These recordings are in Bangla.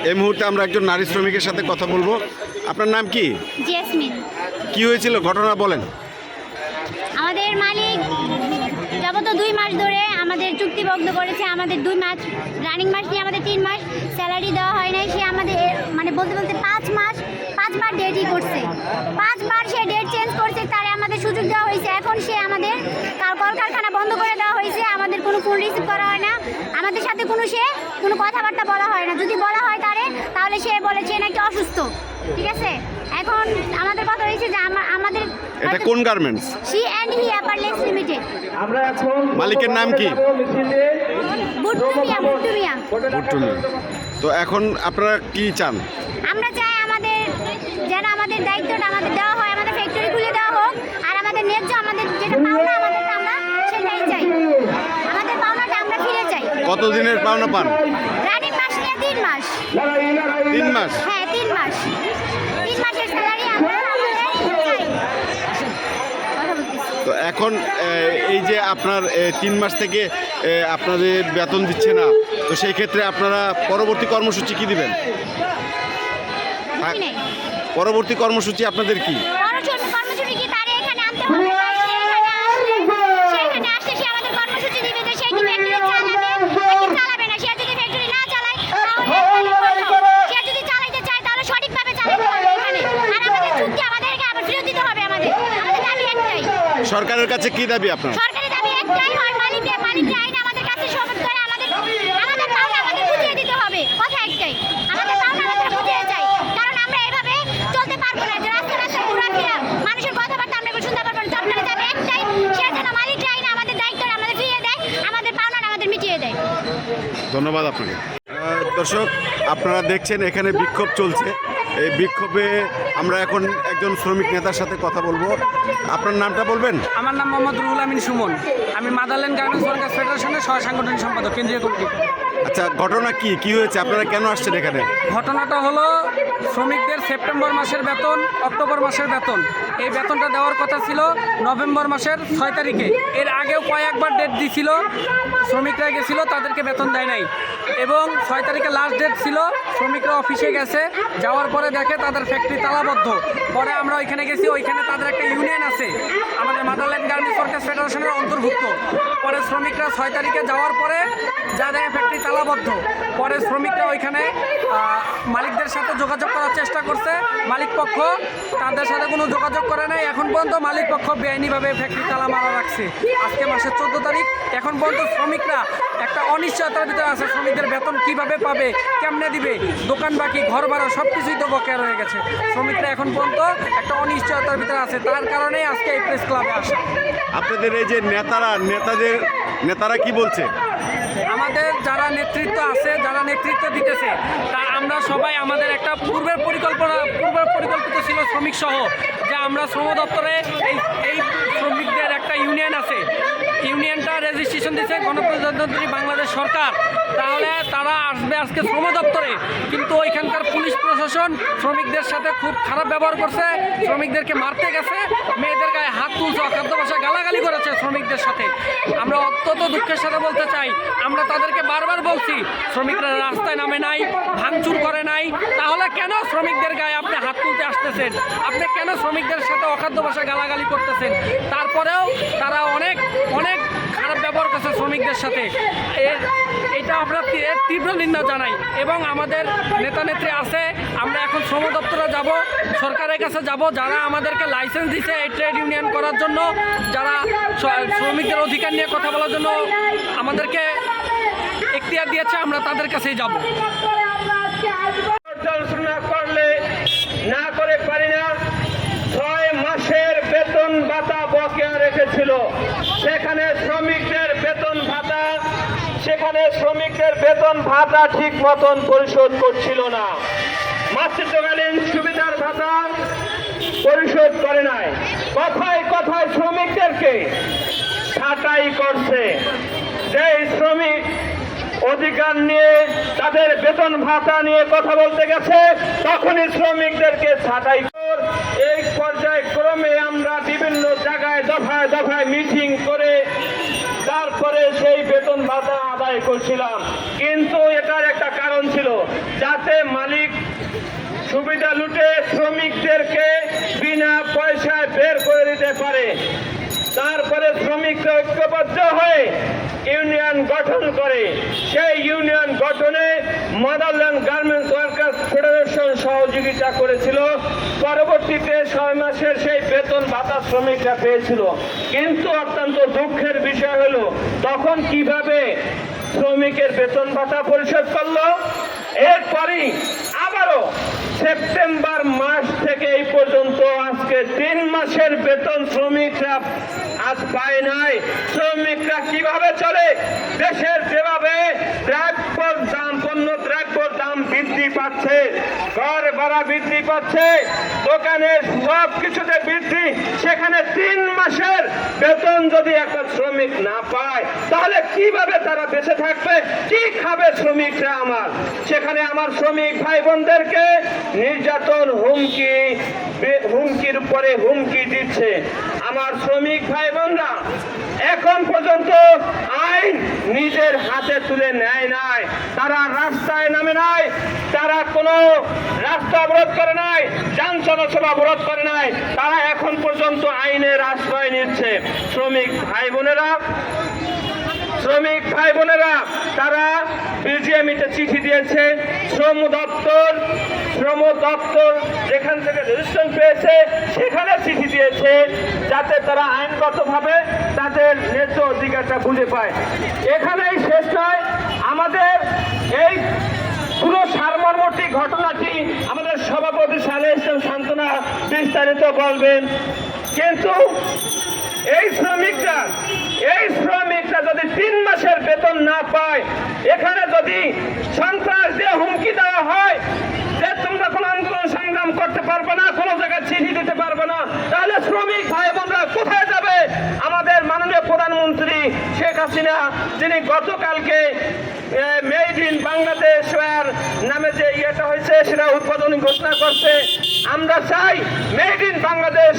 এই মুহূর্তে আমরা একজন নারী শ্রমিকের সাথে কথা বলবো। আপনার নাম কি? জেসমিন। কি হয়েছিল ঘটনা বলেন। আমাদের মালিক যাবত 2 মাস ধরে আমাদের চুক্তিবদ্ধ করেছে। আমাদের 2 মাস রানিং মাস নিয়ে আমাদের 3 মাস স্যালারি দেওয়া হয় নাই। সে আমাদের বলতে 5বার ডেটই করছে। 5বার সে ডেট চেঞ্জ করছে। তারে আমাদের সুযোগ দেওয়া হয়েছে। এখন সে আমাদের কলকারখানা বন্ধ করে দেওয়া হয়েছে। আমাদের কোনো ফোন রিসিভ করা হয় না। আমাদের সাথে কোনো কথাবার্তা বলা হয় না। যদি বলা হয় তাহলে সে বলেছে নাকি অসুস্থ। ঠিক আছে, এখন আমাদের কথা হয়েছে যে আমাদের এটা কোন গার্মেন্টস? সি অ্যান্ড হি অ্যাপারলেস লিমিটেড। মালিকের নাম কি? বুট্টু মিয়া। বুট্টুমি। তো এখন আপনারা কি চান? আমরা চাই যেন আমাদের দায়িত্বটা আমাদের দেওয়া হয়, আমাদের ফ্যাক্টরি খুলে দেওয়া হোক, আর আমাদের ন্যায্য আমাদের যেটা পাওনা আমরা সেটাই চাই। আমাদের পাওনাটা আমরা ফিরে চাই। কতদিনের পাওনা পান? রানিং মাস নিয়ে 3 মাস। 3 মাস? হ্যাঁ, 3 মাস। 3 মাসের স্যালারি আমরা চাই। তো এখন এই যে আপনার 3 মাস থেকে আপনাদের বেতন দিচ্ছে না, তো সেই ক্ষেত্রে আপনারা পরবর্তী কর্মসূচি কি দিবেন? পরবর্তী কর্মসূচি আপনাদের কি? কর্মসূচি কি তারে এখানে আনতে হবে। সেখানে আসলে সে আমাদের কর্মসূচি দিবে যে সে কি ফ্যাক্টরি চালাবে না। সে যদি ফ্যাক্টরি না চালায় তাহলে সে যদি চালাইতে চায় তাহলে সঠিকভাবে চালাতে হবে এখানে। আর আমাদের চুক্তি আমাদেরকে আবার ফেরত দিতে হবে। আমাদের দাবি একটাই। সরকারের কাছে কি দাবি আপনার? সরকারের দাবি একটাই, হয় মালিকরা আইন আমাদের কাছে সবুজ করে আমাদের পাওনা আমাদের বুঝিয়ে দিতে হবে। কথা একটাই, আমাদের পাওনা আমাদের বুঝিয়ে চাই। কারণ আমরা এভাবে চলতে পারবো না যে রাস্তায় ঘোরাফেরা মানুষের কথাবার্তা আমরা শুনতে পারবো না। সরকারের দাবি একটাই, সে যেন মালিকরা আইন আমাদের দায়িত্বটা আমাদের ফিরিয়ে দেয়, আমাদের পাওনাটা আমাদের মিটিয়ে দেয়। ধন্যবাদ আপনাকে। দর্শক, আপনারা দেখছেন এখানে বিক্ষোভ চলছে। এই বিক্ষোভে আমরা এখন একজন শ্রমিক নেতার সাথে কথা বলবো। আপনার নামটা বলবেন? আমার নাম মোহাম্মদ রুহুল আমিন সুমন। আমি মাদারল্যান্ড গার্মেন্টস ওয়ার্কার্স ফেডারেশনের সহ সাংগঠনিক সম্পাদক, কেন্দ্রীয় কমিটি। আচ্ছা, ঘটনা কি হয়েছে? আপনারা কেন আসছেন এখানে? ঘটনাটা হলো শ্রমিকদের সেপ্টেম্বর মাসের বেতন, অক্টোবর মাসের বেতন, এই বেতনটা দেওয়ার কথা ছিল নভেম্বর মাসের 6 তারিখে। এর আগেও কয়েকবার ডেট দিয়েছিল, শ্রমিকরা গেছিল, তাদেরকে বেতন দেয় নাই। এবং 6 তারিখে লাস্ট ডেট ছিল। শ্রমিকরা অফিসে গেছে, যাওয়ার পরে দেখে তাদের ফ্যাক্টরি তালাবদ্ধ। পরে আমরা ওইখানে গেছি, ওইখানে তাদের একটা ইউনিয়ন আছে, আমাদের মাদারল্যান্ড গার্মেন্টস ওয়ার্কার্স ফেডারেশনের অন্তর্ভুক্ত। পরে শ্রমিকরা 6 তারিখে যাওয়ার পরে যা দেখে ফ্যাক্টরি তালাবদ্ধ। পরে শ্রমিকরা ওইখানে মালিকদের সাথে যোগাযোগ করার চেষ্টা করছে। মালিক পক্ষ তাদের সাথে কোনো যোগাযোগ করে নাই। এখন পর্যন্ত মালিক পক্ষ বেআইনিভাবে ফ্যাক্টরি তালা মারা রাখছে। আজকে মাসের 14 তারিখ, এখন পর্যন্ত শ্রমিকরা একটা অনিশ্চয়তার ভিতরে আছে। শ্রমিকদের বেতন কিভাবে পাবে, কেমনে দিবে, দোকান বাকি, ঘর ভাড়া সব কিছুই তো বকেয়া রয়ে গেছে। শ্রমিকরা এখন পর্যন্ত একটা অনিশ্চয়তার ভিতরে আছে। তার কারণেই আজকে এই প্রেস ক্লাবে আসা। আপনাদের এই যে নেতারা কি বলছে? আমাদের যারা নেতৃত্ব আছে, যারা নেতৃত্ব দিতেছে, তা আমরা সবাই আমাদের একটা পূর্বের পরিকল্পিত ছিল শ্রমিক সহ, যে আমরা শ্রম দপ্তরে এই শ্রমিকদের একটা ইউনিয়ন আছে, ইউনিয়নটা রেজিস্ট্রেশন দিয়েছে গণপ্রজাতন্ত্রী বাংলাদেশ সরকার। তাহলে তারা আসবে আজকে শ্রম দপ্তরে, কিন্তু ওইখানকার পুলিশ প্রশাসন শ্রমিকদের সাথে খুব খারাপ ব্যবহার করছে। শ্রমিকদেরকে মারতে গেছে, মেয়েদের গায়ে হাত তুলছে, অখাদ্য ভাষায় গালাগালি করেছে শ্রমিকদের সাথে। আমরা অত্যন্ত দুঃখের সাথে বলতে চাই, আমরা তাদেরকে বারবার বলছি শ্রমিকরা রাস্তায় নামে নাই, ভাঙচুর করে নাই, তাহলে কেন শ্রমিকদের গায়ে আপনি হাত তুলতে আসতেছেন? আপনি কেন শ্রমিকদের সাথে অখাদ্য ভাষায় গালাগালি করতেছেন? তারপরেও তারা অনেক খারাপ ব্যবহার করছে শ্রমিকদের সাথে। এটা আমরা তীব্র নিন্দা জানাই। এবং আমাদের নেতা নেত্রী আছে, আমরা এখন শ্রম দপ্তরে যাব, সরকারের কাছে যাব, যারা আমাদেরকে লাইসেন্স দিছে এই ট্রেড ইউনিয়ন করার জন্য, যারা শ্রমিকদের অধিকার নিয়ে কথা বলার জন্য আমাদেরকে এখতিয়ার দিয়েছে, আমরা তাদের কাছেই যাব। করলে না করে পারি না। 6 মাসের বেতন ভাতা বকেয়া রেখেছিল, সেখানে শ্রমিকদের বেতন ভাতা ঠিক মতন পরিশোধ করছিল না। মাতৃত্বকালীন সুবিধার ভাতা পরিশোধ করে নাই। কথায় শ্রমিকদেরকে ছাঁটাই করছে। যে শ্রমিক অধিকার নিয়ে তাদের বেতন ভাতা নিয়ে কথা বলতে গেছে, তখনই শ্রমিকদেরকে ছাঁটাই। এই পর্যায়ক্রমে আমরা বিভিন্ন জায়গায় দফায় মিটিং করে তারপরে সেই বেতন ভাতা আদায় করছিলাম। কিন্তু এটার একটা কারণ ছিল, যাতে যাতে মালিক সুবিধা লুটে শ্রমিকদেরকে বিনা পয়সায় বের করে দিতে পারে। তারপরে শ্রমিকরা ঐক্যবদ্ধ হয়ে ইউনিয়ন গঠন করে। সেই ইউনিয়ন গঠনে মাদারল্যান্ড গার্মেন্টস ওয়ার্কার্স ফেডারেশন সহযোগিতা করেছিল। পরবর্তীতে 6 মাসের সেই বেতন ভাতা শ্রমিকরা পেয়েছিল। কিন্তু অত্যন্ত দুঃখের বিষয় হলো তখন কিভাবে শ্রমিকের বেতন ভাতা পরিশোধ করলো? এরপরই আবারও সেপ্টেম্বর মাস থেকে এই পর্যন্ত আজকে 3 মাসের বেতন শ্রমিকরা আজ পায় নাই। শ্রমিকরা কিভাবে চলে? দেশের যেভাবে দ্রব্যের দাম, পণ্য দ্রব্যের দাম বৃদ্ধি পাচ্ছে, ঘর ভাড়া বৃদ্ধি পাচ্ছে, দোকানের সব কিছুতে বৃদ্ধি, সেখানে 3 মাসের বেতন যদি একটা শ্রমিক না পায় তাহলে কিভাবে তারা বেঁচে থাকবে? কি খাবে শ্রমিকরা আমার? সেখানে আমার শ্রমিক ভাই বোনদেরকে নির্যাতন, হুমকির উপরে হুমকি দিচ্ছে। আমার শ্রমিক ভাই বোনরা এখন পর্যন্ত আইন নিজের হাতে তুলে নেয় নাই। তারা রাস্তায় নামে নাই, তারা কোনো রাস্তা অবরোধ করে নাই, যান চলাচল অবরোধ করে নাই। তারা এখন পর্যন্ত আইনের আশ্রয় নিচ্ছে। শ্রমিক ভাই বোনেরা তারা বিজিএমইতে চিঠি দিয়েছে। শ্রম দপ্তর যেখান থেকে রেজিস্ট্রেশন পেয়েছে সেখানে চিঠি দিয়েছে যাতে তারা আইনগতভাবে তাদের ন্যায্য অধিকারটা বুঝে পায়। এখানেই শেষ নয়, আমাদের এই পুরো সারমর্মটি ঘটনাটি আমাদের সভাপতি সালেহ ইসলাম সান্ত্বনা বিস্তারিত বলবেন। কিন্তু এই শ্রমিকরা যদি 3 মাসের বেতন না পায়, এখানে যদি সন্ত্রাস দিয়ে হুমকি দেওয়া হয় যে তোমরা কোনো আন্দোলন সংগ্রাম করতে পারবে না, কোনো জায়গায় চিঠি দিতে পারবে না, তাহলে শ্রমিক ভাই বোনরা কোথায় যাবে? আমাদের মাননীয় প্রধানমন্ত্রী শেখ হাসিনা, তিনি গতকালকে মেড ইন বাংলাদেশ নামে যে ইয়েটা হয়েছে সেটা উদ্বোধনী ঘোষণা করছে। আমরা চাই মেড ইন বাংলাদেশ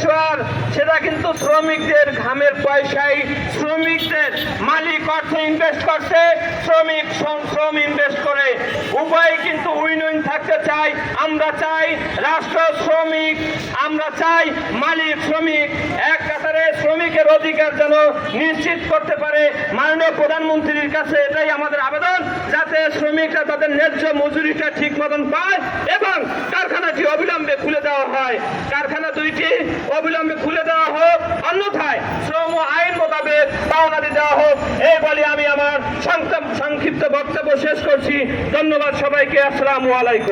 সেটা কিন্তু শ্রমিকদের ঘামের পয়সায়, শ্রমিকদের মালিক অর্থ ইনভেস্ট করছে, শ্রম ইনভেস্ট করে, উভয় কিন্তু উইন উইন থাকতে চাই। আমরা চাই রাষ্ট্র শ্রমিক, আমরা চাই মালিক শ্রমিক এক কাতারে শ্রমিকের অধিকার যেন নিশ্চিত করতে পারে। মাননীয় প্রধানমন্ত্রীর কাছে এটাই আমাদের আবেদন, যাতে শ্রমিকরা তাদের ন্যায্য মজুরিটা ঠিক মতন পায় এবং কারখানাটি অবিলম্বে খুলে দেওয়া হয়। কারখানা 2টি অবিলম্বে খুলে দেওয়া হোক, অন্যথায় শ্রম আইন মোতাবেক পাওনাদি দেওয়া হোক। এই বলে আমি আমার সংক্ষিপ্ত বক্তব্য শেষ করছি। ধন্যবাদ সবাইকে। আসসালামু আলাইকুম।